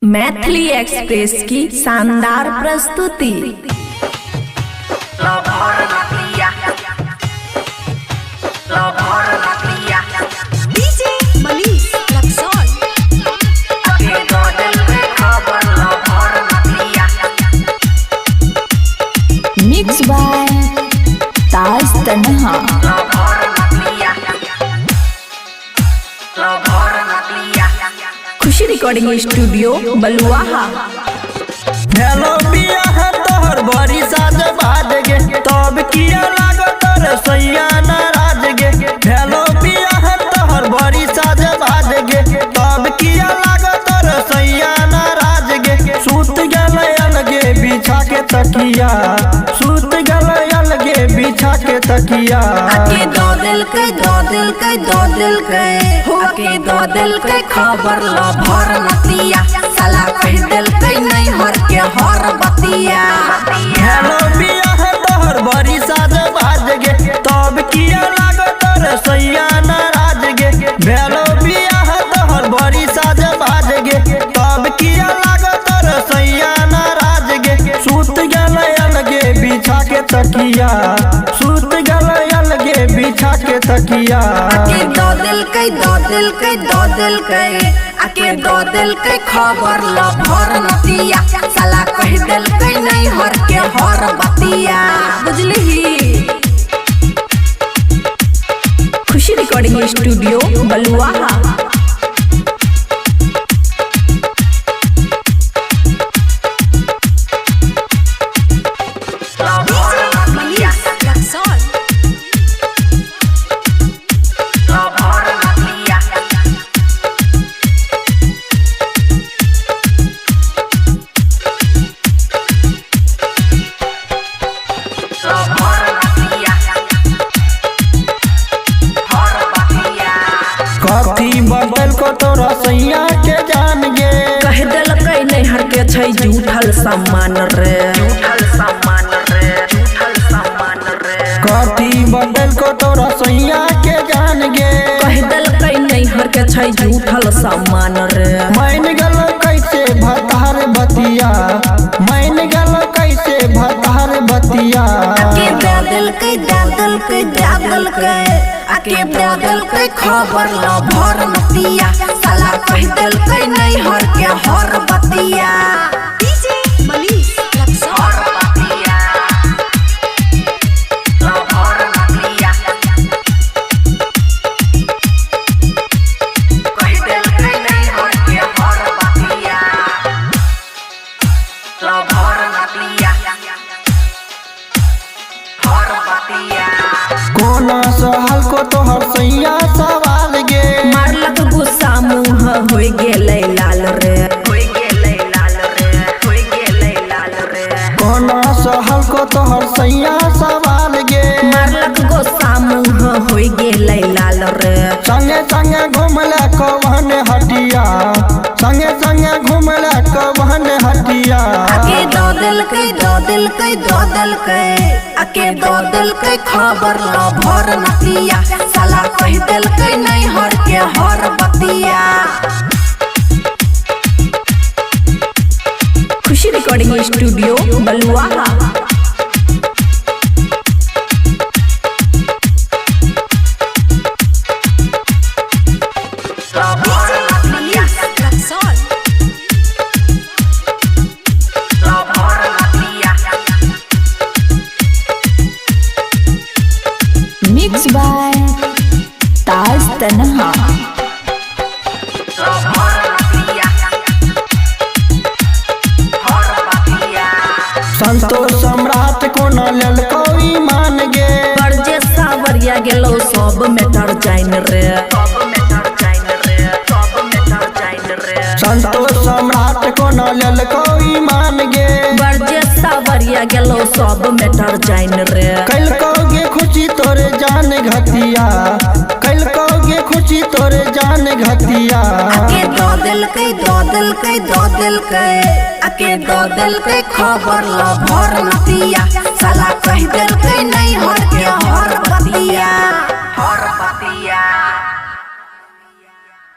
Maithili express की शानदार प्रस्तुति। DJ Manish Raxaul. Mix by Taj Tanha. Khushi recording studio Baluaha. Hello बिया है तोहर बड़ी साज बाज गे तब किया लागो तोर सैया नाराज गे। हेलो बिया है तोहर बड़ी साज बाज गे तब किया लागो तोर सैया नाराज गे। सूत गले अलगे बिछा के तकिया, सूत गले अलगे बिछा के तकिया। आके दो दिल के आके दो दिल के खबर लो भर नतिया साला कह दिल के नहीं हर के हर बतिया। हेलो बिया है तोहर बड़ी साज बाज गे तब किया लागो तोर सैया नाराज गे। हेलो बिया है तोहर बड़ी साज बाज गे तब किया लागो तोर सैया नाराज गे। सूत गले अलगे बिछा के तकिया, सूत गले अलगे बिछा के तकिया। आके दो दिल के आके दो दिल के खबर लो भर नतिया साला कह दिल के नहीं हर के हर बतिया। बुझली खुशी रिकॉर्डिंग स्टूडियो बलुआहा। कथी बदल को तोरा सैया के जान गे। कह दिल कई नहीं हर के छै झूठल सम्मान रे। कथी बदल को तोरा सैया के जान गे। कह दिल कई नहीं हर के छै झूठल सम्मान रे। मान गल कैसे भतार बतिया, मान गल कैसे भतार बतिया। आके दिल के आके दिल के खबर लो भर नतिया साला कह दिल के नहीं हर के हर बतिया। डीजे मनीष रक्सौल। कोना सहल को तोहर सैया सवाल गे। मारलक गुस्सा मुँह हो गेलै लाल रे। कोना सहल को तोहर सैया सवाल गे। मारलक गुस्सा मुँह हो गेलै लाल रे। संगे संगे घूमले कवन हटिया, संगे संगे घूमले कवन हटिया। आके दो दिल के आके दो दिल के खबर लो भर नतिया साला कह दिल के नहीं हर के हर बतिया। Khushi recording studio Baluaha. Mix by Taj Tanha. Santosh सम्राट को न ललको ईमान गे। कर्जे सावरिया गेलो सब मेटर जाइन रे। संतोष सम्राट को न ललको ईमान गे। कर्जे सावरिया गेलो सब मेटर जाइन रे। कल कहोगे खुशी तोरे जान घतिया, कल कहोगे खुशी तोरे जान घतिया। आके दो दिल के आके दो दिल के खबर लो भर नतिया साला कह दिल के नहीं हर के हर बतिया।